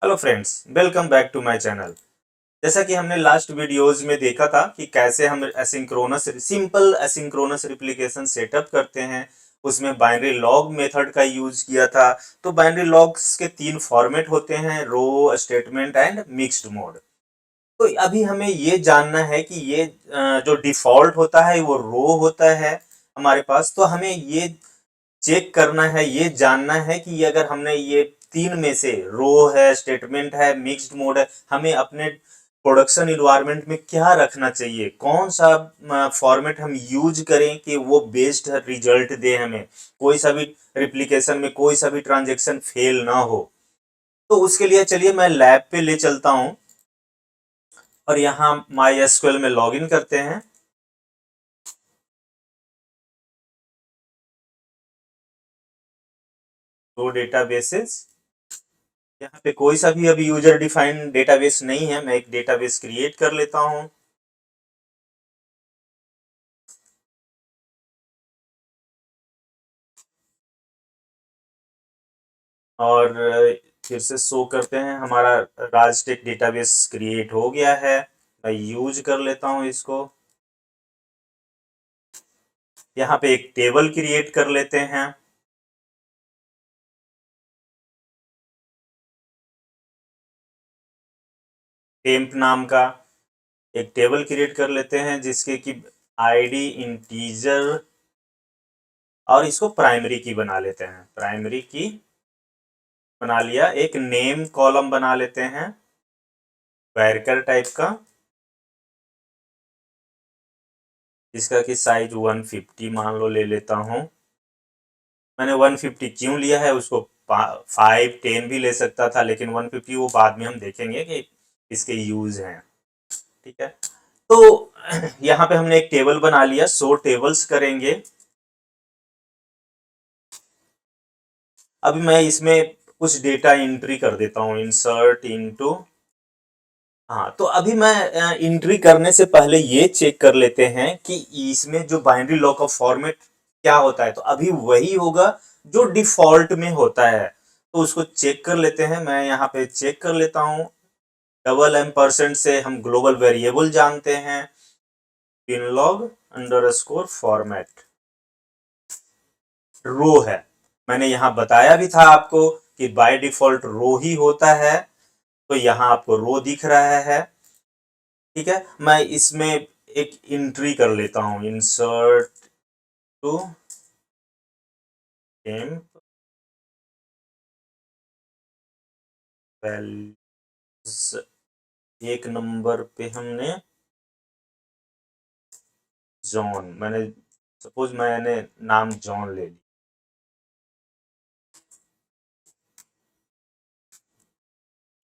Hello friends, welcome back to my channel. जैसा कि हमने लास्ट वीडियोज में देखा था कि कैसे हम asynchronous simple asynchronous replication setup करते हैं। उसमें बाइनरी लॉग मेथड का यूज किया था। तो बाइनरी लॉग्स के तीन फॉर्मेट होते हैं, रो, स्टेटमेंट एंड मिक्स्ड मोड। तो अभी हमें ये जानना है कि ये जो डिफॉल्ट होता है वो रो होता है हमारे पास। तो हमें ये चेक करना है, ये जानना है कि ये अगर हमने ये तीन में से रो है, स्टेटमेंट है, मिक्स्ड मोड है, हमें अपने प्रोडक्शन इन्वायरमेंट में क्या रखना चाहिए, कौन सा फॉर्मेट हम यूज करें कि वो बेस्ड रिजल्ट दे हमें, कोई सा भी रिप्लिकेशन में कोई सा भी ट्रांजेक्शन फेल ना हो। तो उसके लिए चलिए मैं लैब पे ले चलता हूं और यहाँ माई एसक्यूएल में लॉगिन करते हैं। दो डेटाबेसेस, यहाँ पे कोई सा भी अभी यूजर डिफाइंड डेटाबेस नहीं है, मैं एक डेटाबेस क्रिएट कर लेता हूँ। और फिर से शो करते हैं हमारा राजटेक डेटाबेस क्रिएट हो गया है। मैं यूज कर लेता हूँ इसको। यहाँ पे एक टेबल क्रिएट कर लेते हैं। टेम्प नाम का एक टेबल क्रिएट कर लेते हैं जिसके कि आईडी इंटीजर, और इसको प्राइमरी की बना लेते हैं। प्राइमरी की बना लिया। एक नेम कॉलम बना लेते हैं वैरकर टाइप का, जिसका कि साइज 150 मान लो ले लेता हूँ। मैंने 150 क्यों लिया है, उसको 510 भी ले सकता था, लेकिन 150 वो बाद में हम देखेंगे कि इसके यूज हैं। ठीक है। तो यहाँ पे हमने एक टेबल बना लिया, 100 टेबल्स करेंगे। अभी मैं इसमें कुछ डेटा एंट्री कर देता हूँ, इंसर्ट इनटू। हाँ, तो अभी मैं एंट्री करने से पहले ये चेक कर लेते हैं कि इसमें जो बाइनरी लॉ का फॉर्मेट क्या होता है। तो अभी वही होगा जो डिफॉल्ट में होता है, तो उसको चेक कर लेते हैं। मैं यहाँ पे चेक कर लेता हूँ। डबल एम% से हम ग्लोबल वेरिएबल जानते हैं, बिनलॉग अंडरस्कोर फॉर्मेट रो है। मैंने यहाँ बताया भी था आपको कि बाय डिफॉल्ट रो ही होता है, तो यहाँ आपको रो दिख रहा है। ठीक है, मैं इसमें एक एंट्री कर लेता हूँ, इंसर्ट टू टेम्प वैल्यूज। एक नंबर पे हमने जॉन, मैंने सपोज मैंने नाम जॉन ले लिया।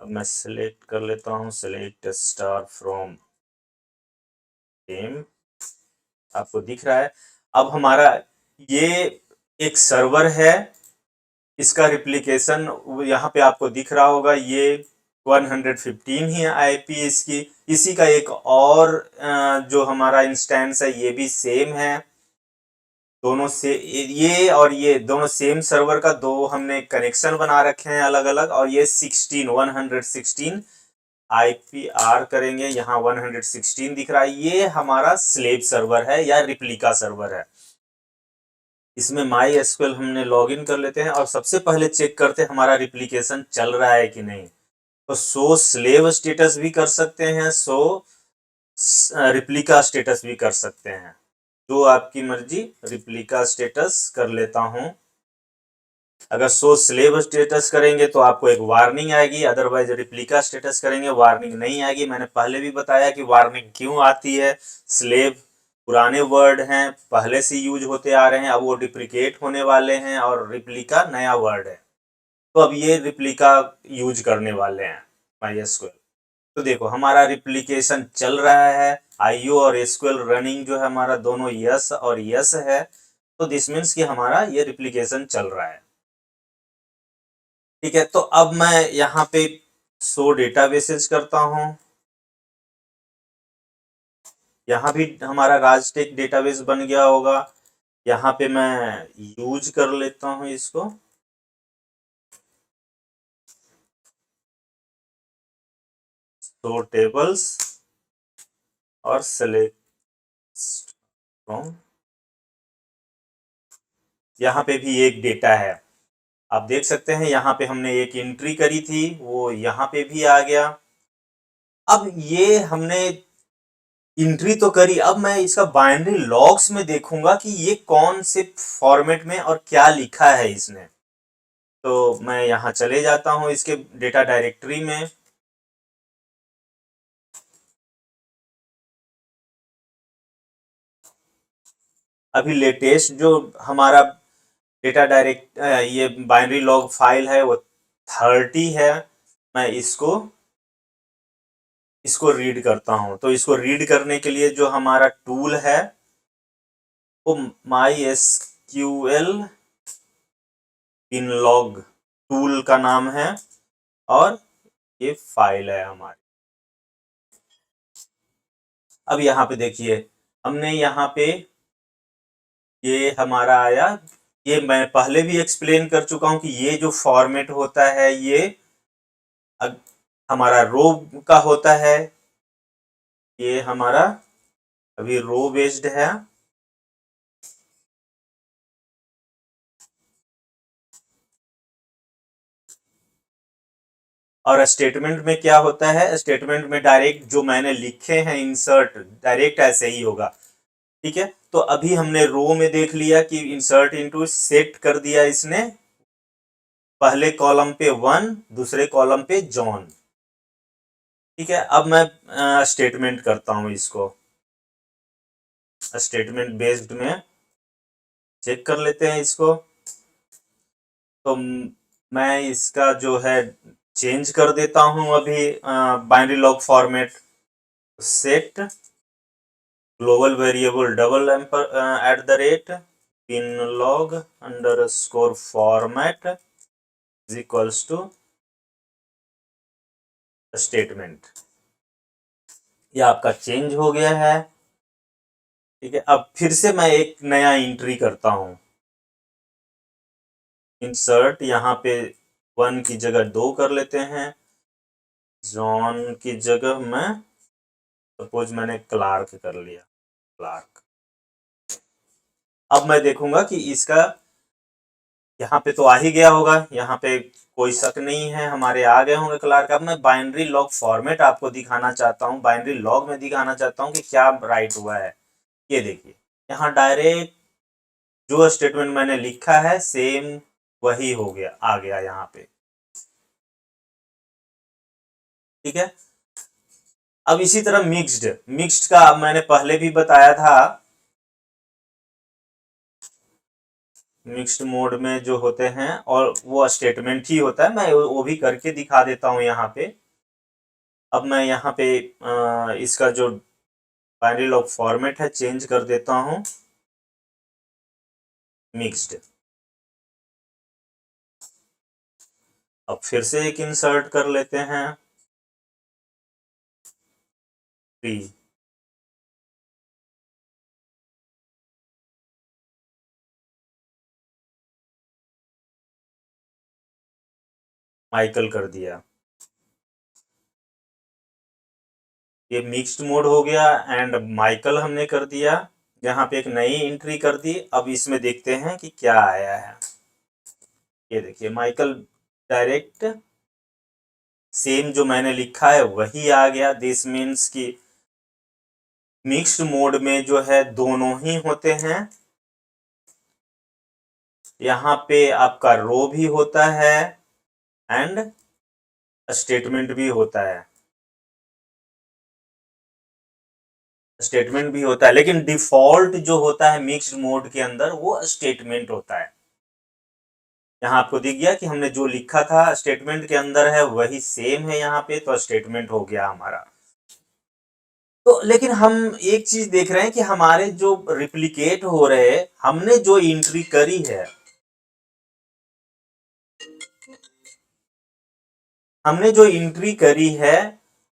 अब मैं सिलेक्ट कर लेता हूँ, सिलेक्ट स्टार फ्रॉम टेम्प। आपको दिख रहा है। अब हमारा ये एक सर्वर है, इसका रिप्लिकेशन यहाँ पे आपको दिख रहा होगा। ये 115 ही आईपी इसकी। इसी का एक और जो हमारा इंस्टेंस है ये भी सेम है। दोनों से ये और ये दोनों सेम सर्वर का दो हमने कनेक्शन बना रखे हैं अलग अलग। और ये 116 IPR करेंगे, यहाँ 116 दिख रहा है। ये हमारा स्लेव सर्वर है या रिप्लिका सर्वर है। इसमें माई एसक्यूएल हमने लॉगिन कर लेते हैं और सबसे पहले चेक करते हैं हमारा रिप्लिकेशन चल रहा है कि नहीं। तो सो स्लेव स्टेटस भी कर सकते हैं, सो रिप्लिका स्टेटस भी कर सकते हैं, जो आपकी मर्जी। रिप्लिका स्टेटस कर लेता हूं। अगर सो स्लेव स्टेटस करेंगे तो आपको एक वार्निंग आएगी, अदरवाइज रिप्लिका स्टेटस करेंगे वार्निंग नहीं आएगी। मैंने पहले भी बताया कि वार्निंग क्यों आती है। स्लेव पुराने वर्ड हैं, पहले से यूज होते आ रहे हैं, अब वो डिप्रिकेट होने वाले हैं, और रिप्लिका नया वर्ड है। तो अब ये रिप्लिका यूज करने वाले हैं MySQL। तो देखो हमारा रिप्लिकेशन चल रहा है। आईओ और एसक्यूएल रनिंग जो है हमारा दोनों यस और यस है। तो दिस मीन्स कि हमारा ये रिप्लिकेशन चल रहा है। ठीक है, तो अब मैं यहाँ पे शो डेटाबेसेस करता हूँ। यहाँ भी हमारा राजटेक डेटाबेस बन गया होगा। यहाँ पे मैं यूज कर लेता हूँ इसको। शो टेबल्स और सेलेक्ट फ्रॉम, यहाँ पे भी एक डेटा है, आप देख सकते हैं यहाँ पे हमने एक एंट्री करी थी, वो यहाँ पे भी आ गया। अब ये हमने एंट्री तो करी, अब मैं इसका बाइनरी लॉग्स में देखूंगा कि ये कौन से फॉर्मेट में और क्या लिखा है इसने। तो मैं यहाँ चले जाता हूँ इसके डेटा डायरेक्टरी में। अभी लेटेस्ट जो हमारा डेटा डायरेक्ट ये बाइनरी लॉग फाइल है वो 30 है। मैं इसको रीड करता हूं, तो इसको रीड करने के लिए जो हमारा टूल है वो MySQL binlog टूल का नाम है और ये फाइल है हमारी। अब यहाँ पे देखिए हमने यहाँ पे ये हमारा आया, ये मैं पहले भी एक्सप्लेन कर चुका हूं कि ये जो फॉर्मेट होता है ये हमारा रो का होता है, ये हमारा अभी रो बेस्ड है। और स्टेटमेंट में क्या होता है, स्टेटमेंट में डायरेक्ट जो मैंने लिखे हैं इंसर्ट डायरेक्ट ऐसे ही होगा। ठीक है, तो अभी हमने रो में देख लिया कि इंसर्ट इनटू सेट कर दिया इसने, पहले कॉलम पे 1 दूसरे कॉलम पे जॉन। ठीक है, अब मैं स्टेटमेंट करता हूं इसको, स्टेटमेंट बेस्ड में चेक कर लेते हैं इसको। तो मैं इसका जो है चेंज कर देता हूं अभी binary log format, set global variable double at the rate binlog underscore format is equals to statement. ये आपका चेंज हो गया है। ठीक है, अब फिर से मैं एक नया एंट्री करता हूं, इंसर्ट यहाँ पे 1 की जगह 2 कर लेते हैं, जॉन की जगह मैं सपोज मैंने क्लार्क कर लिया, क्लार्क। अब मैं देखूंगा कि इसका यहाँ पे तो आ ही गया होगा, यहाँ पे कोई शक नहीं है, हमारे आ गए होंगे क्लार्क। अब मैं बाइनरी लॉग फॉर्मेट आपको दिखाना चाहता हूँ, बाइनरी लॉग में दिखाना चाहता हूँ कि क्या राइट हुआ है। ये देखिए यहाँ डायरेक्ट जो स्टेटमेंट मैंने लिखा है सेम वही हो गया, आ गया यहाँ पे। ठीक है, अब इसी तरह मिक्स्ड का मैंने पहले भी बताया था, मिक्स्ड मोड में जो होते हैं और वो स्टेटमेंट ही होता है, मैं वो भी करके दिखा देता हूं यहाँ पे। अब मैं यहाँ पे इसका जो बाइनरी लॉग फॉर्मेट है चेंज कर देता हूं मिक्स्ड। अब फिर से एक इंसर्ट कर लेते हैं 3, माइकल कर दिया, ये मिक्स्ड मोड हो गया एंड माइकल हमने कर दिया। यहाँ पे एक नई एंट्री कर दी, अब इसमें देखते हैं कि क्या आया है। ये देखिए माइकल डायरेक्ट सेम जो मैंने लिखा है वही आ गया। दिस मीन्स कि मिक्स्ड मोड में जो है दोनों ही होते हैं, यहाँ पे आपका रो भी होता है एंड स्टेटमेंट भी होता है, स्टेटमेंट भी होता है, लेकिन डिफॉल्ट जो होता है मिक्स्ड मोड के अंदर वो स्टेटमेंट होता है। यहाँ आपको दिख गया कि हमने जो लिखा था स्टेटमेंट के अंदर है वही सेम है यहाँ पे, तो स्टेटमेंट हो गया हमारा। तो लेकिन हम एक चीज देख रहे हैं कि हमारे जो रिप्लिकेट हो रहे हैं, हमने जो एंट्री करी है, हमने जो एंट्री करी है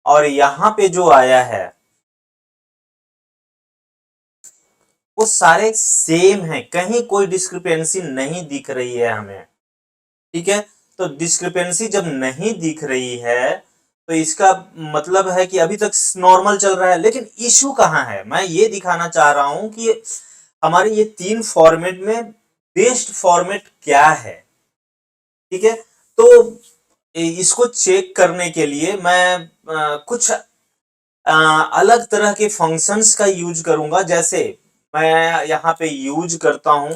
और यहाँ पे जो आया है वो सारे सेम हैं, कहीं कोई डिस्क्रिपेंसी नहीं दिख रही है हमें। ठीक है, तो डिस्क्रिपेंसी जब नहीं दिख रही है तो इसका मतलब है कि अभी तक नॉर्मल चल रहा है, लेकिन इशू कहाँ है, मैं ये दिखाना चाह रहा हूं कि हमारे ये 3 फॉर्मेट में बेस्ट फॉर्मेट क्या है। ठीक है, तो इसको चेक करने के लिए मैं कुछ अलग तरह के फंक्शंस का यूज करूंगा। जैसे मैं यहाँ पे यूज करता हूं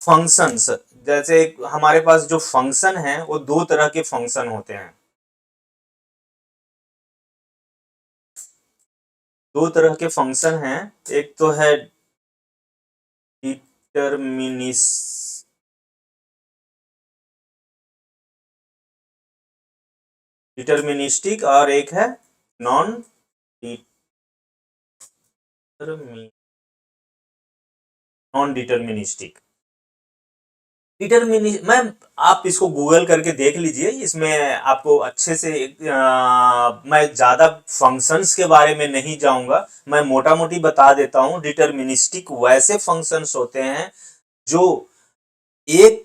फंक्शंस। जैसे हमारे पास जो फंक्शन है वो 2 तरह के फंक्शन होते हैं। 2 तरह के फंक्शन हैं। एक तो है डिटरमिनिस डिटर्मिनिस्टिक और एक है नॉन नॉन डिटर्मिनिस्टिक। मैं आप इसको गूगल करके देख लीजिए, इसमें आपको अच्छे से मैं ज्यादा फंक्शंस के बारे में नहीं जाऊंगा, मैं मोटा मोटी बता देता हूं। डिटर्मिनिस्टिक वैसे फंक्शंस होते हैं जो एक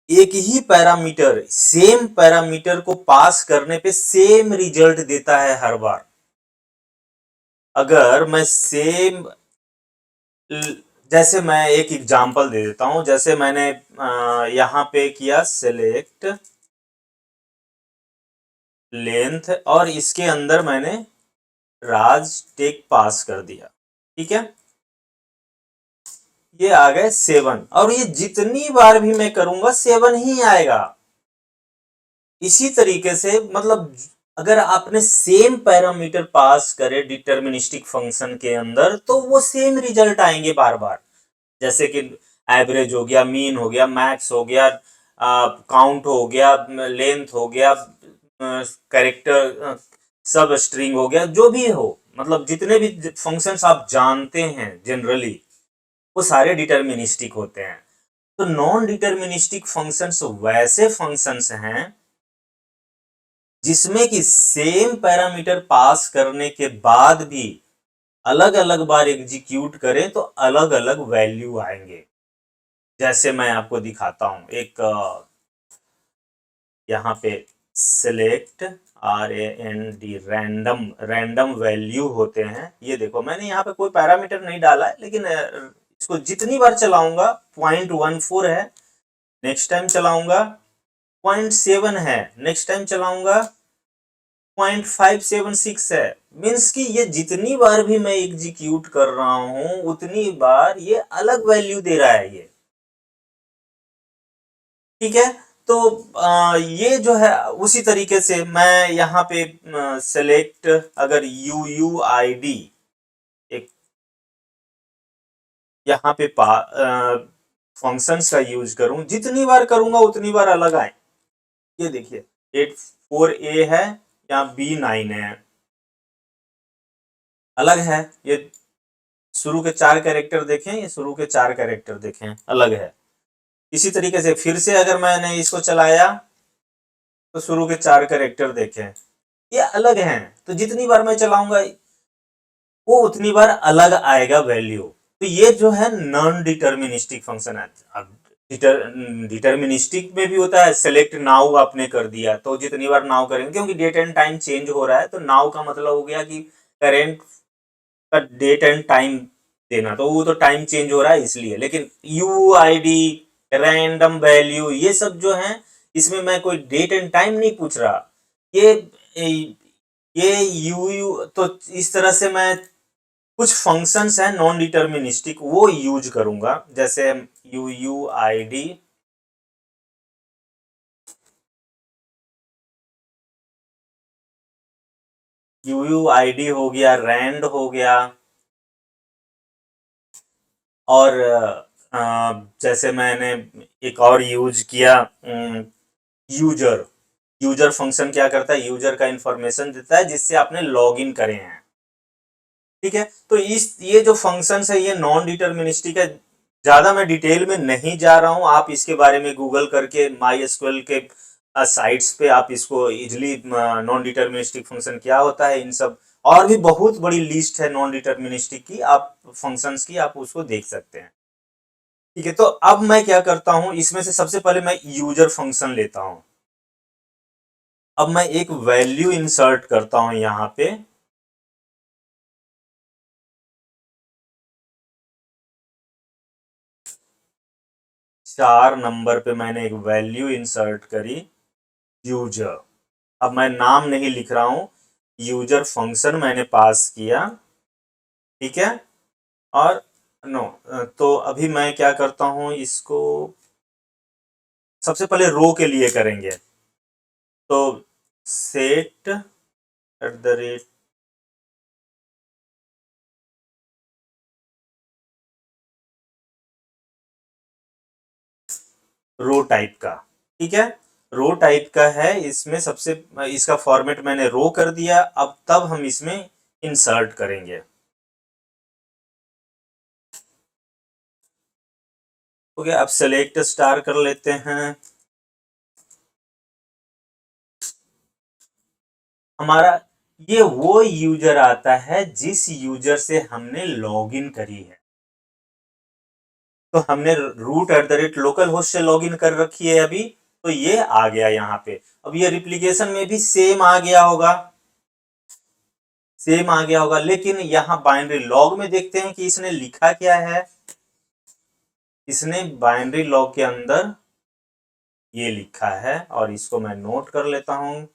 एक ही पैरामीटर, सेम पैरामीटर को पास करने पे सेम रिजल्ट देता है हर बार। अगर मैं सेम, जैसे मैं एक एग्जांपल दे देता हूं। जैसे मैंने यहां पे किया सेलेक्ट लेंथ और इसके अंदर मैंने राज टेक पास कर दिया। ठीक है, ये आ गए 7 और ये जितनी बार भी मैं करूंगा 7 ही आएगा। इसी तरीके से मतलब अगर आपने सेम पैरामीटर पास करे डिटर्मिनिस्टिक फंक्शन के अंदर तो वो सेम रिजल्ट आएंगे बार बार। जैसे कि एवरेज हो गया, मीन हो गया, मैक्स हो गया, काउंट हो गया, लेंथ हो गया, कैरेक्टर सब स्ट्रिंग हो गया, जो भी हो, मतलब जितने भी फंक्शंस आप जानते हैं जनरली वो सारे डिटर्मिनिस्टिक होते हैं। तो नॉन डिटर्मिनिस्टिक फंक्शंस वैसे फंक्शंस हैं जिसमें कि सेम पैरामीटर पास करने के बाद भी अलग अलग बार एग्जीक्यूट करें तो अलग अलग वैल्यू आएंगे। जैसे मैं आपको दिखाता हूं, एक यहाँ पे select RAND random random value होते हैं। ये देखो मैंने यहाँ पे कोई पैरामीटर नहीं डाला है, लेकिन इसको जितनी बार चलाऊंगा 0.14 है, नेक्स्ट टाइम चलाऊंगा 0.7 है, नेक्स्ट टाइम चलाऊंगा 0.576 है। मीन्स कि ये जितनी बार भी मैं एग्जीक्यूट कर रहा हूं उतनी बार ये अलग वैल्यू दे रहा है ये। ठीक है, तो ये जो है उसी तरीके से मैं यहाँ पे सेलेक्ट अगर UUID एक यहाँ पे फंक्शंस का यूज करूं, जितनी बार करूंगा उतनी बार अलग आए। ये देखिए 84A है या B9 है, अलग है। ये शुरू के 4 कैरेक्टर देखें, ये शुरू के 4 कैरेक्टर देखें, अलग है। इसी तरीके से फिर से अगर मैंने इसको चलाया तो शुरू के 4 कैरेक्टर देखें, ये अलग हैं। तो जितनी बार मैं चलाऊंगा वो उतनी बार अलग आएगा वैल्यू। तो ये जो है नॉन डिटर्मिनिस्टिक फंक्शन है। अब डिटर्मिनिस्टिक में भी होता है, सेलेक्ट नाउ आपने कर दिया तो जितनी बार नाउ करेंगे, क्योंकि डेट एंड टाइम चेंज हो रहा है तो नाउ का मतलब हो गया कि करेंट का डेट एंड टाइम देना, तो वो तो टाइम चेंज हो रहा है इसलिए। लेकिन UID रैंडम वैल्यू ये सब जो है इसमें मैं कोई डेट एंड टाइम नहीं पूछ रहा। ये ये यू तो इस तरह से मैं कुछ फंक्शंस हैं नॉन डिटर्मिनिस्टिक वो यूज करूंगा। जैसे UUID UUID हो गया, रैंड हो गया, और जैसे मैंने एक और यूज किया यूजर। यूजर फंक्शन क्या करता है, यूजर का इंफॉर्मेशन देता है जिससे आपने लॉग इन करे हैं। ठीक है, तो इस ये जो फंक्शंस है ये नॉन डिटर्मिनिस्टिक है। ज्यादा मैं डिटेल में नहीं जा रहा हूं, आप इसके बारे में गूगल करके MySQL के साइट्स पे आप इसको इजिली नॉन डिटर्मिनिस्टिक फंक्शन क्या होता है इन सब, और भी बहुत बड़ी लिस्ट है नॉन डिटर्मिनिस्टिक की, आप फंक्शंस की आप उसको देख सकते हैं। ठीक है, तो अब मैं क्या करता हूं, इसमें से सबसे पहले मैं यूजर फंक्शन लेता हूं। अब मैं एक वैल्यू इंसर्ट करता हूं यहां पे, 4 नंबर पे मैंने एक वैल्यू इंसर्ट करी, यूजर। अब मैं नाम नहीं लिख रहा हूं, यूजर फंक्शन मैंने पास किया, ठीक है। और नो, तो अभी मैं क्या करता हूं, इसको सबसे पहले रो के लिए करेंगे, तो set at the rate row type का, ठीक है। रो टाइप का है, इसमें सबसे इसका फॉर्मेट मैंने रो कर दिया। अब तब हम इसमें इंसर्ट करेंगे। ओके, अब सेलेक्ट स्टार कर लेते हैं। हमारा ये वो यूजर आता है जिस यूजर से हमने लॉगिन करी है। तो हमने root at the rate local host से लॉगिन कर रखी है अभी, तो ये आ गया यहाँ पे। अब ये रिप्लिकेशन में भी सेम आ गया होगा, सेम आ गया होगा, लेकिन यहाँ बाइनरी लॉग में देखते हैं कि इसने लिखा क्या है। इसने बाइनरी लॉग के अंदर ये लिखा है, और इसको मैं नोट कर लेता हूं।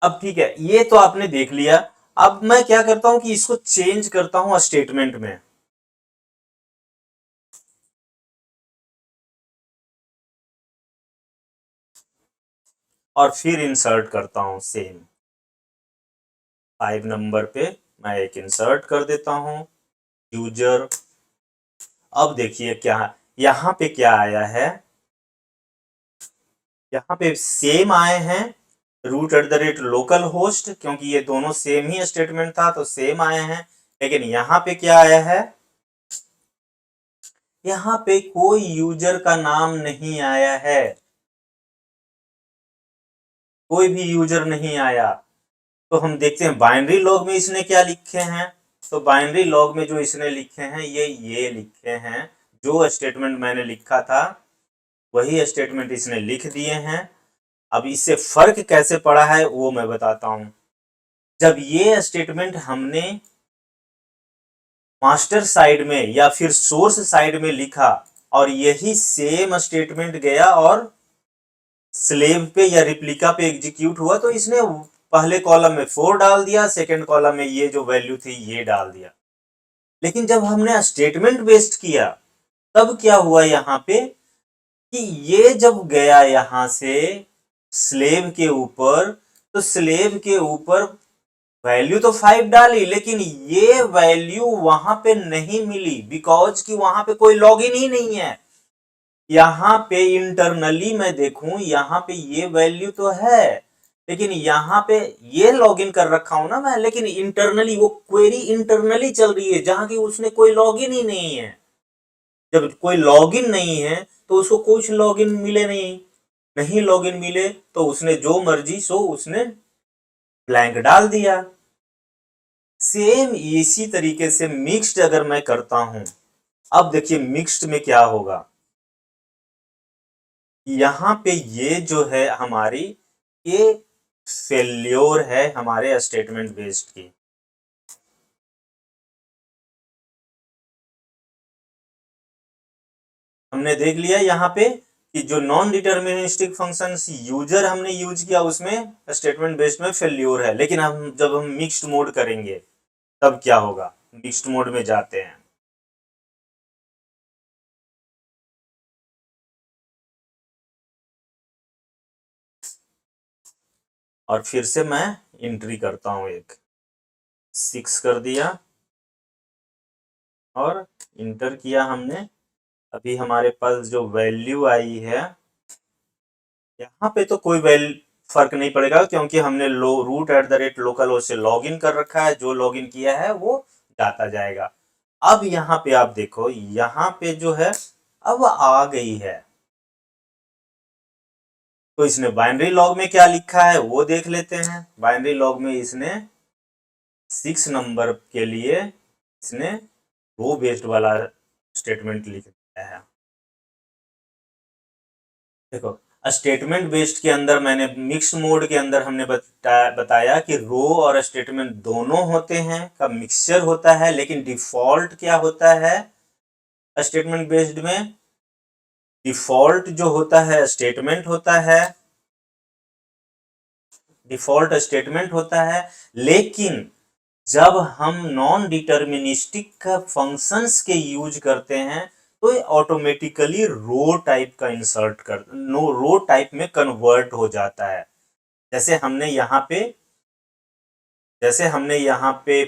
अब ठीक है, ये तो आपने देख लिया। अब मैं क्या करता हूं कि इसको चेंज करता हूं स्टेटमेंट में, और फिर इंसर्ट करता हूं सेम 5 नंबर पे मैं एक इंसर्ट कर देता हूं, यूजर। अब देखिए क्या यहां पे क्या आया है, यहाँ पे सेम आए हैं root at the rate local host, क्योंकि ये दोनों सेम ही स्टेटमेंट था तो सेम आए हैं। लेकिन यहाँ पे क्या आया है, यहाँ पे कोई यूजर का नाम नहीं आया है, कोई भी यूजर नहीं आया। तो हम देखते हैं बाइनरी लॉग में इसने क्या लिखे हैं। तो बाइनरी लॉग में जो इसने लिखे हैं, ये लिखे हैं, जो स्टेटमेंट मैंने लिखा था वही स्टेटमेंट इसने लिख दिए हैं। अब इससे फर्क कैसे पड़ा है वो मैं बताता हूं। जब ये स्टेटमेंट हमने मास्टर साइड में या फिर सोर्स साइड में लिखा, और यही सेम स्टेटमेंट गया और स्लेव पे या रिप्लिका पे एग्जीक्यूट हुआ, तो इसने पहले कॉलम में 4 डाल दिया, सेकंड कॉलम में ये जो वैल्यू थी ये डाल दिया। लेकिन जब हमने स्टेटमेंट बेस्ड किया, तब क्या हुआ यहाँ पे कि ये जब गया यहां से स्लेव के ऊपर, तो स्लेव के ऊपर वैल्यू तो 5 डाली, लेकिन ये वैल्यू वहां पे नहीं मिली, बिकॉज कि वहां पे कोई लॉगिन ही नहीं है। यहाँ पे इंटरनली मैं देखूं, यहाँ पे ये वैल्यू तो है, लेकिन यहाँ पे ये लॉगिन कर रखा हूं ना मैं, लेकिन इंटरनली वो क्वेरी इंटरनली चल रही है जहां की उसने कोई लॉगिन ही नहीं है। जब कोई लॉगिन नहीं है तो उसको कुछ लॉगिन मिले नहीं, नहीं लॉगिन मिले तो उसने जो मर्जी सो उसने ब्लैंक डाल दिया। सेम इसी तरीके से मिक्स्ड अगर मैं करता हूं, अब देखिए मिक्स्ड में क्या होगा। यहां पे ये जो है हमारी, ये फेल्योर है हमारे स्टेटमेंट बेस्ड की। हमने देख लिया यहाँ पे कि जो नॉन डिटर्मिनिस्टिक फंक्शन यूजर हमने यूज किया उसमें स्टेटमेंट बेस्ड में फेल्योर है। लेकिन हम जब हम मिक्स्ड मोड करेंगे तब क्या होगा, मिक्स्ड मोड में जाते हैं। और फिर से मैं एंट्री करता हूं, एक 6 कर दिया और इंटर किया हमने। अभी हमारे पास जो वैल्यू आई है, यहाँ पे तो कोई फर्क नहीं पड़ेगा, क्योंकि हमने root at the rate local host से लॉगिन कर रखा है, जो लॉगिन किया है वो जाता जाएगा। अब यहाँ पे आप देखो, यहाँ पे जो है अब आ गई है। तो इसने बाइनरी लॉग में क्या लिखा है वो देख लेते हैं। बाइनरी लॉग में इसने 6 नंबर के लिए इसने रो बेस्ड वाला स्टेटमेंट लिख दिया है। देखो स्टेटमेंट बेस्ड के अंदर मैंने मिक्स मोड के अंदर हमने बताया कि रो और स्टेटमेंट दोनों होते हैं का मिक्सचर होता है, लेकिन डिफॉल्ट क्या होता है स्टेटमेंट बेस्ड में? डिफॉल्ट जो होता है स्टेटमेंट होता है, डिफॉल्ट स्टेटमेंट होता है। लेकिन जब हम नॉन डिटर्मिनिस्टिक का फंक्शंस के यूज करते हैं तो ये ऑटोमेटिकली रो टाइप का इंसर्ट कर रो टाइप में कन्वर्ट हो जाता है। जैसे हमने यहाँ पे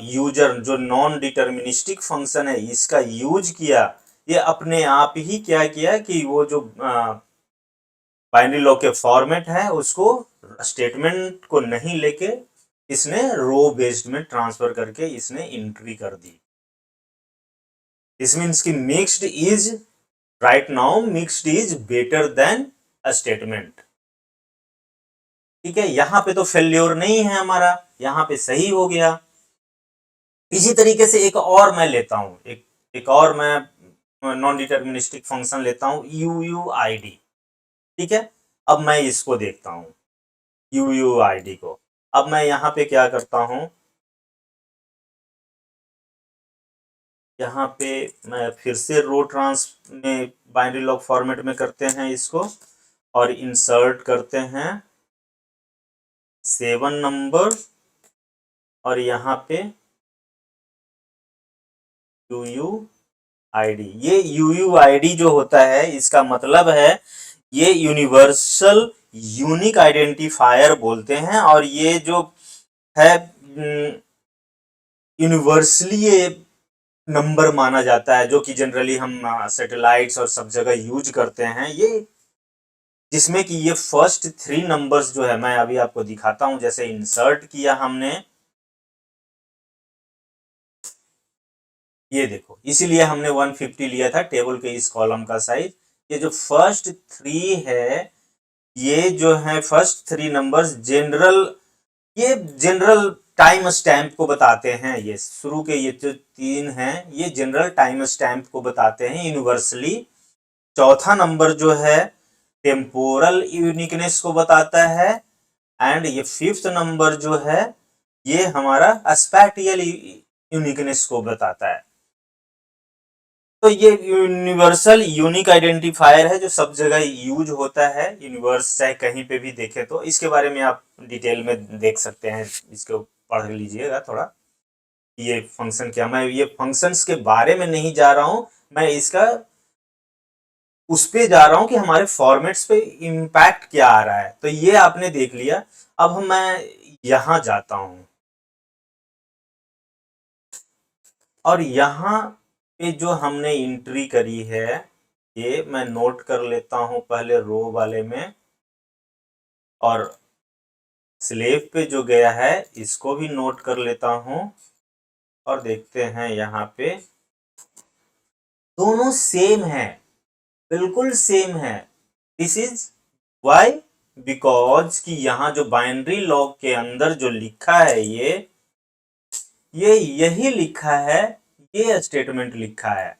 यूजर जो नॉन डिटर्मिनिस्टिक फंक्शन है इसका यूज किया, ये अपने आप ही क्या किया कि वो जो बाइनरी लॉग के फॉर्मेट है उसको स्टेटमेंट को नहीं लेके इसने रो बेस्ड में ट्रांसफर करके इसने एंट्री कर दी। दिस मीन्स कि mixed is right now mixed is better than a statement. ठीक है, यहां पे तो फेल्योर नहीं है हमारा, यहां पे सही हो गया। इसी तरीके से एक और मैं लेता हूं, एक और मैं नॉन डिटर्मिनिस्टिक फंक्शन लेता हूं UUID। ठीक है, अब मैं इसको देखता हूं UUID को। अब मैं यहाँ पे क्या करता हूं, यहाँ पे मैं फिर से रो ट्रांस में बाइनरी लॉग फॉर्मेट में करते हैं इसको और इंसर्ट करते हैं 7 नंबर और यहाँ पे UUID। ये UUID जो होता है इसका मतलब है ये यूनिवर्सल यूनिक आइडेंटिफायर बोलते हैं, और ये जो है यूनिवर्सली ये नंबर माना जाता है जो कि जनरली हम सैटेलाइट्स और सब जगह यूज करते हैं। ये जिसमें कि ये फर्स्ट 3 नंबर्स जो है मैं अभी आपको दिखाता हूं। जैसे इंसर्ट किया हमने, ये देखो, इसीलिए हमने 150 लिया था टेबल के इस कॉलम का साइज। ये जो फर्स्ट 3 है, ये जो है फर्स्ट 3 नंबर्स ये जनरल टाइम स्टैम्प को बताते हैं। ये शुरू के ये जो 3 हैं ये जनरल टाइम स्टैम्प को बताते हैं यूनिवर्सली। चौथा नंबर जो है टेम्पोरल यूनिकनेस को बताता है, एंड ये 5th नंबर जो है ये हमारा स्पैटियल यूनिकनेस को बताता है। तो ये यूनिवर्सल यूनिक आइडेंटिफायर है जो सब जगह यूज होता है, यूनिवर्स चाहे कहीं पे भी देखे तो। इसके बारे में आप डिटेल में देख सकते हैं, इसको पढ़ लीजिएगा थोड़ा, ये फंक्शन क्या। मैं ये फंक्शंस के बारे में नहीं जा रहा हूं, मैं इसका उस पे जा रहा हूं कि हमारे फॉर्मेट्स पे इम्पैक्ट क्या आ रहा है। तो ये आपने देख लिया। अब मैं यहां जाता हूं और यहाँ पे जो हमने एंट्री करी है ये मैं नोट कर लेता हूं पहले रो वाले में, और स्लेव पे जो गया है इसको भी नोट कर लेता हूं। और देखते हैं यहाँ पे दोनों सेम है, बिल्कुल सेम है। दिस इज वाई, बिकॉज कि यहाँ जो बाइनरी लॉग के अंदर जो लिखा है ये यही लिखा है, ये स्टेटमेंट लिखा है।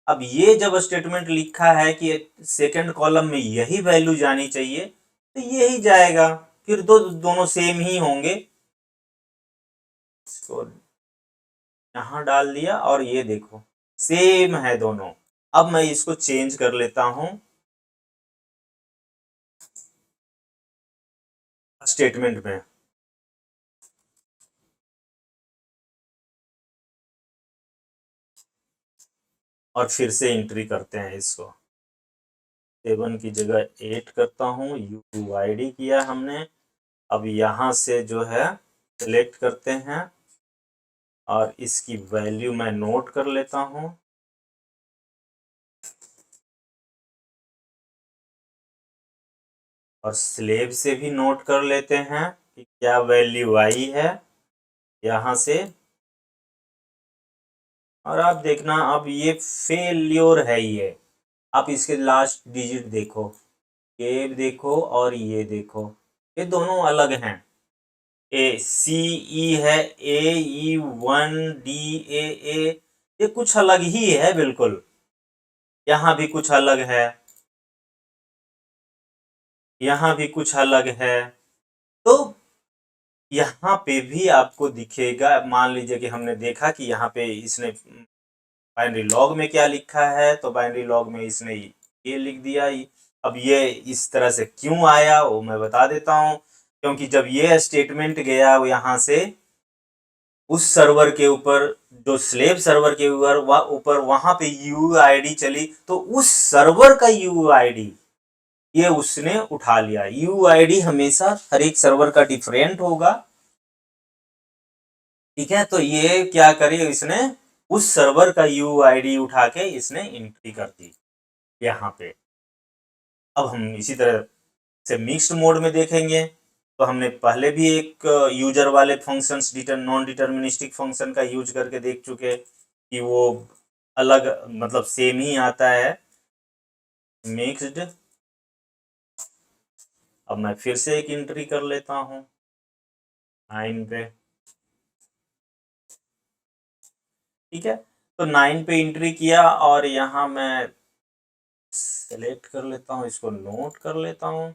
अब ये जब स्टेटमेंट लिखा है कि सेकंड कॉलम में यही वैल्यू जानी चाहिए तो यही जाएगा, फिर दोनों सेम ही होंगे। इसको यहां डाल दिया और ये देखो सेम है दोनों। अब मैं इसको चेंज कर लेता हूं स्टेटमेंट में, और फिर से एंट्री करते हैं इसको। 7 की जगह 8 करता हूं, UUID किया हमने। अब यहां से जो है सिलेक्ट करते हैं और इसकी वैल्यू मैं नोट कर लेता हूं। और स्लेव से भी नोट कर लेते हैं कि क्या वैल्यू आई है यहां से। और आप देखना अब ये फेल्योर है, ये आप इसके लास्ट डिजिट देखो, ये देखो और ये देखो, ये दोनों अलग हैं। CE है, AE1 DAA, ये कुछ अलग ही है बिल्कुल। यहाँ भी कुछ अलग है, यहाँ भी कुछ अलग है। तो यहाँ पे भी आपको दिखेगा, मान लीजिए कि हमने देखा कि यहाँ पे इसने बाइनरी लॉग में क्या लिखा है, तो बाइनरी लॉग में इसने ये लिख दिया। अब ये इस तरह से क्यों आया वो मैं बता देता हूँ, क्योंकि जब ये स्टेटमेंट गया यहाँ से उस सर्वर के ऊपर, जो स्लेव सर्वर के ऊपर वहां पे यूआईडी चली, तो उस सर्वर का यूआईडी ये उसने उठा लिया। यूआईडी हमेशा हर एक सर्वर का डिफरेंट होगा, ठीक है। तो ये क्या करी, इसने उस सर्वर का यूआईडी उठा के इसने एंट्री कर दी यहाँ पे। अब हम इसी तरह से मिक्स्ड मोड में देखेंगे, तो हमने पहले भी एक यूजर वाले फंक्शंस नॉन डिटर्मिनिस्टिक फंक्शन का यूज करके देख चुके कि वो अलग मतलब सेम ही आता है मिक्स्ड। अब मैं फिर से एक एंट्री कर लेता हूँ 9 पे, ठीक है। तो 9 पे एंट्री किया और यहाँ मैं सेलेक्ट कर लेता हूँ, इसको नोट कर लेता हूँ।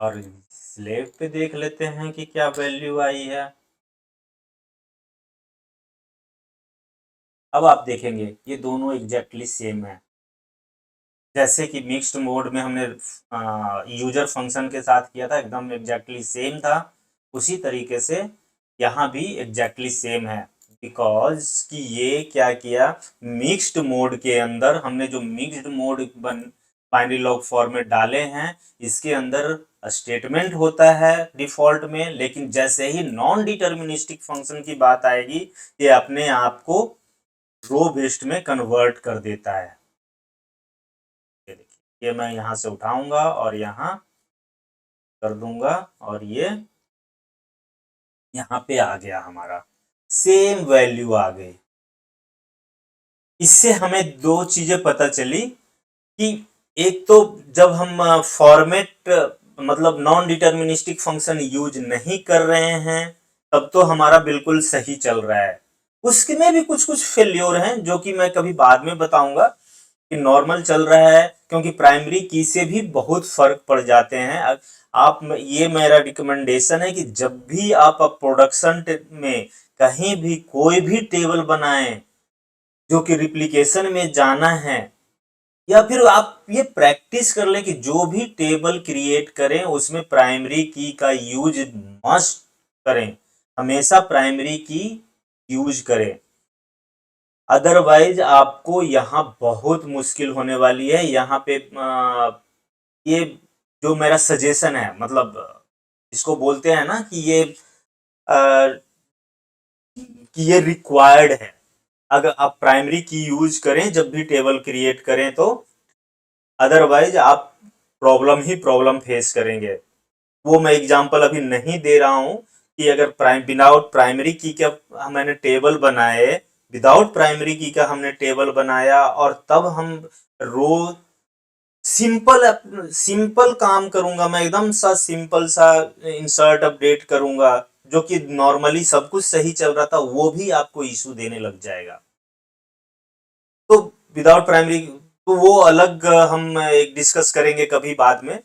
और स्लेव पे देख लेते हैं कि क्या वैल्यू आई है। अब आप देखेंगे ये दोनों एग्जैक्टली सेम है। जैसे कि मिक्स्ड मोड में हमने यूजर फंक्शन के साथ किया था, एकदम एग्जैक्टली सेम था, उसी तरीके से यहाँ भी एग्जैक्टली सेम है। बिकॉज कि ये क्या किया, मिक्स्ड मोड के अंदर हमने जो mixed mode binary log format डाले हैं, इसके अंदर स्टेटमेंट होता है डिफॉल्ट में, लेकिन जैसे ही नॉन डिटर्मिनिस्टिक फंक्शन की बात आएगी, ये अपने आप को रो बेस्ड में कन्वर्ट कर देता है। ये देखिए, ये मैं यहाँ से उठाऊंगा और यहाँ कर दूंगा और ये यहाँ पे आ गया, हमारा सेम वैल्यू आ गई। इससे हमें दो चीजें पता चली कि एक तो जब हम फॉर्मेट मतलब नॉन डिटर्मिनिस्टिक फंक्शन यूज नहीं कर रहे हैं, तब तो हमारा बिल्कुल सही चल रहा है। उसमें भी कुछ कुछ फेल्योर हैं जो कि मैं कभी बाद में बताऊंगा कि नॉर्मल चल रहा है, क्योंकि प्राइमरी की से भी बहुत फर्क पड़ जाते हैं। आप, ये मेरा रिकमेंडेशन है कि जब भी आप प्रोडक्शन में कहीं भी कोई भी टेबल बनाएं जो कि रिप्लिकेशन में जाना है, या फिर आप ये प्रैक्टिस कर लें कि जो भी टेबल क्रिएट करें उसमें प्राइमरी की का यूज मस्ट करें, हमेशा प्राइमरी की यूज करें। अदरवाइज आपको यहाँ बहुत मुश्किल होने वाली है। यहाँ पे ये जो मेरा सजेशन है, मतलब इसको बोलते हैं ना कि ये रिक्वायर्ड है। अगर आप प्राइमरी की यूज करें जब भी टेबल क्रिएट करें, तो अदरवाइज आप प्रॉब्लम ही प्रॉब्लम फेस करेंगे। वो मैं एग्जांपल अभी नहीं दे रहा हूं कि अगर विदाउट प्राइमरी की का मैंने टेबल बनाए, विदाउट प्राइमरी की का हमने टेबल बनाया और तब हम रो सिंपल सिंपल काम करूंगा, मैं एकदम सा सिंपल सा इंसर्ट अपडेट करूंगा, जो कि नॉर्मली सब कुछ सही चल रहा था, वो भी आपको इशू देने लग जाएगा। तो विदाउट प्राइमरी, तो वो अलग हम एक डिस्कस करेंगे कभी बाद में।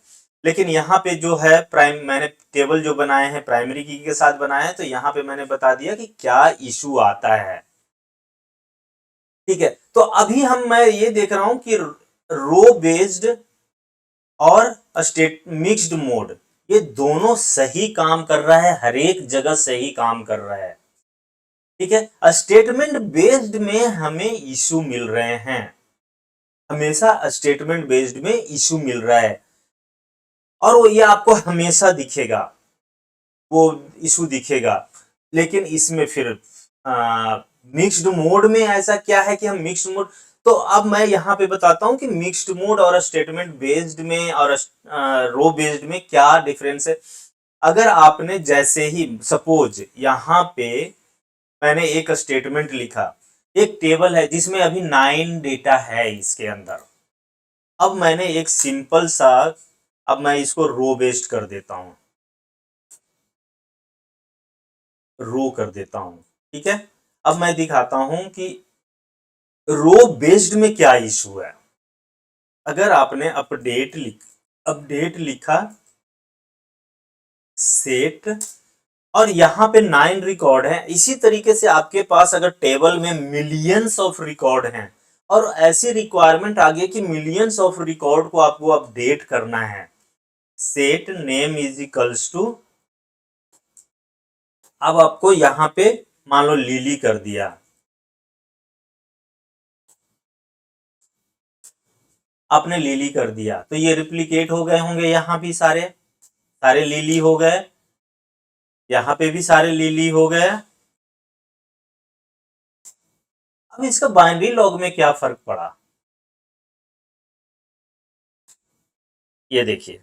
लेकिन यहाँ पे जो है मैंने टेबल जो बनाए हैं प्राइमरी की के साथ बनाए हैं, तो यहाँ पे मैंने बता दिया कि क्या इशू आता है, ठीक है। तो अभी मैं ये देख रहा हूं कि रो बेस्ड और स्टेट मिक्स्ड मोड, ये दोनों सही काम कर रहा है, हर एक जगह सही काम कर रहा है, ठीक है। स्टेटमेंट बेस्ड में हमें इशू मिल रहे हैं, हमेशा स्टेटमेंट बेस्ड में इशू मिल रहा है, और वो ये आपको हमेशा दिखेगा, वो इशू दिखेगा। लेकिन इसमें फिर मिक्स्ड मोड में ऐसा क्या है कि हम मिक्स्ड मोड, तो अब मैं यहाँ पे बताता हूँ कि मिक्स्ड मोड और स्टेटमेंट बेस्ड में और रो बेस्ड में क्या डिफरेंस है। अगर आपने जैसे ही सपोज यहाँ पे मैंने एक स्टेटमेंट लिखा, एक टेबल है जिसमें अभी 9 डेटा है इसके अंदर, अब मैंने एक सिंपल सा, अब मैं इसको रो बेस्ड कर देता हूं, रो कर देता हूं। ठीक है, अब मैं दिखाता हूं कि रो बेस्ड में क्या इशू है। अगर आपने अपडेट लिखा सेट और यहाँ पे 9 रिकॉर्ड है, इसी तरीके से आपके पास अगर टेबल में मिलियंस ऑफ रिकॉर्ड हैं और ऐसी रिक्वायरमेंट आ गई कि मिलियंस ऑफ रिकॉर्ड को आपको अपडेट करना है, set name is equals to, अब आपको यहां पे मान लो लिली कर दिया, आपने लिली कर दिया तो ये रिप्लिकेट हो गए होंगे, यहां भी सारे सारे लिली हो गए, यहां पे भी सारे लिली हो गए। अब इसका बाइनरी लॉग में क्या फर्क पड़ा, ये देखिए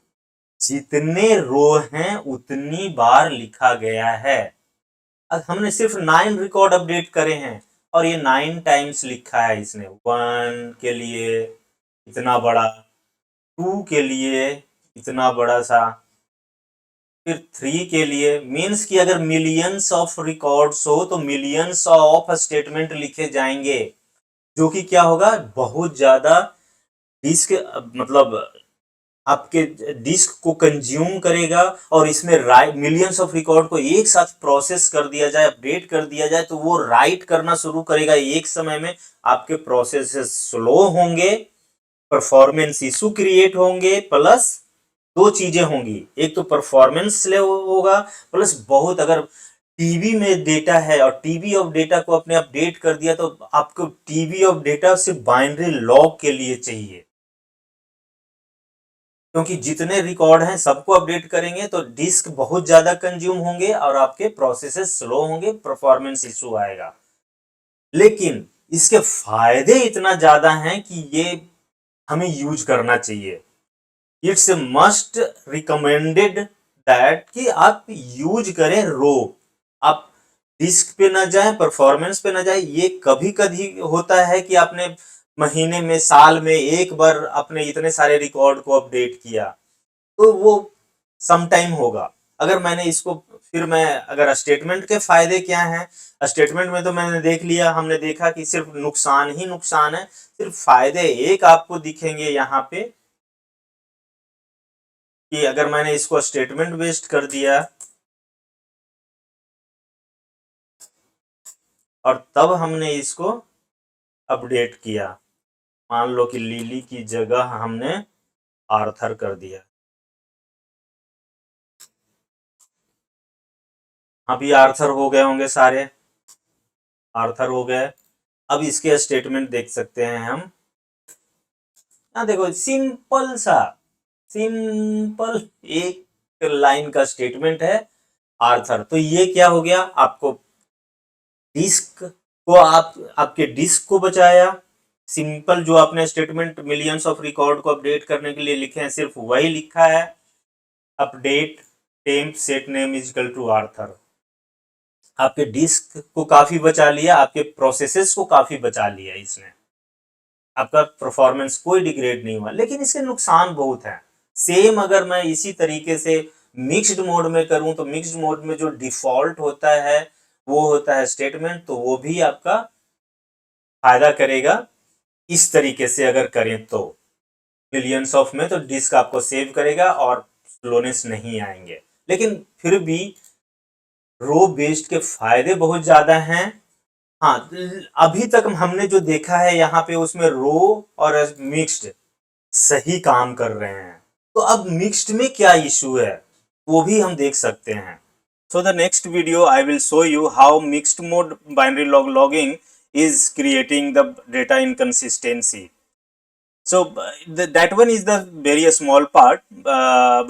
जितने रो हैं उतनी बार लिखा गया है। अब हमने सिर्फ 9 रिकॉर्ड अपडेट करे हैं और ये 9 टाइम्स लिखा है इसने। 1 के लिए इतना बड़ा, 2 के लिए इतना बड़ा सा, फिर 3 के लिए, मीन्स कि अगर मिलियंस ऑफ रिकॉर्ड्स हो तो मिलियंस ऑफ स्टेटमेंट लिखे जाएंगे, जो कि क्या होगा, बहुत ज्यादा डिस्क, मतलब आपके डिस्क को कंज्यूम करेगा। और इसमें मिलियंस ऑफ रिकॉर्ड को एक साथ प्रोसेस कर दिया जाए, अपडेट कर दिया जाए, तो वो राइट करना शुरू करेगा एक समय में। आपके प्रोसेस स्लो होंगे, परफॉर्मेंस इशू क्रिएट होंगे, प्लस दो चीजें होंगी, एक तो परफॉर्मेंस स्लो होगा, प्लस बहुत अगर टीबी में डेटा है और टीबी ऑफ डेटा को आपने अपडेट कर दिया तो आपको टीबी ऑफ डेटा सिर्फ बाइनरी लॉग के लिए चाहिए, क्योंकि जितने रिकॉर्ड हैं सबको अपडेट करेंगे तो डिस्क बहुत ज्यादा कंज्यूम होंगे और आपके प्रोसेसेस स्लो होंगे, परफॉर्मेंस इशू आएगा। लेकिन इसके फायदे इतना ज्यादा हैं कि ये हमें यूज करना चाहिए। इट्स मस्ट रिकमेंडेड दैट कि आप यूज करें रो, आप डिस्क पे ना जाएं, परफॉर्मेंस पे ना जाएं। ये कभी कभी होता है कि आपने महीने में, साल में एक बार अपने इतने सारे रिकॉर्ड को अपडेट किया, तो वो सम टाइम होगा। अगर मैंने इसको, फिर मैं अगर स्टेटमेंट के फायदे क्या हैं, स्टेटमेंट में तो मैंने देख लिया, हमने देखा कि सिर्फ नुकसान ही नुकसान है, सिर्फ फायदे एक आपको दिखेंगे यहाँ पे कि अगर मैंने इसको स्टेटमेंट बेस्ड कर दिया और तब हमने इसको अपडेट किया, मान लो कि लिली की जगह हमने आर्थर कर दिया, अभी आर्थर हो गए होंगे सारे, आर्थर हो गए। अब इसके स्टेटमेंट देख सकते हैं हम, यहाँ देखो सिंपल एक लाइन का स्टेटमेंट है आर्थर। तो ये क्या हो गया, आपको डिस्क को, आपके डिस्क को बचाया। सिंपल जो आपने स्टेटमेंट मिलियंस ऑफ रिकॉर्ड को अपडेट करने के लिए लिखे हैं, सिर्फ वही लिखा है, update temp set name is equal to Arthur. आपके डिस्क को काफी बचा लिया, आपके प्रोसेसेस को काफी बचा लिया इसने, आपका परफॉर्मेंस कोई डिग्रेड नहीं हुआ। लेकिन इसके नुकसान बहुत हैं। सेम अगर मैं इसी तरीके से मिक्स्ड मोड में करूं तो मिक्स्ड मोड में जो डिफॉल्ट होता है वो होता है स्टेटमेंट, तो वो भी आपका फायदा करेगा। इस तरीके से अगर करें तो मिलियंस ऑफ में तो डिस्क आपको सेव करेगा और स्लोनेस नहीं आएंगे। लेकिन फिर भी रो बेस्ड के फायदे बहुत ज्यादा हैं। हाँ, अभी तक हमने जो देखा है यहाँ पे उसमें रो और मिक्स्ड सही काम कर रहे हैं। तो अब मिक्स्ड में क्या इशू है वो भी हम देख सकते हैं। So the next video I will show you how mixed mode binary log logging is creating the data inconsistency. So that one is the very small part,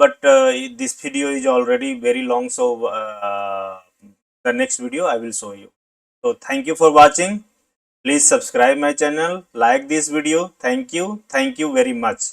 but this video is already very long, so the next video I will show you. So thank you for watching. Please subscribe my channel, like this video. Thank you very much.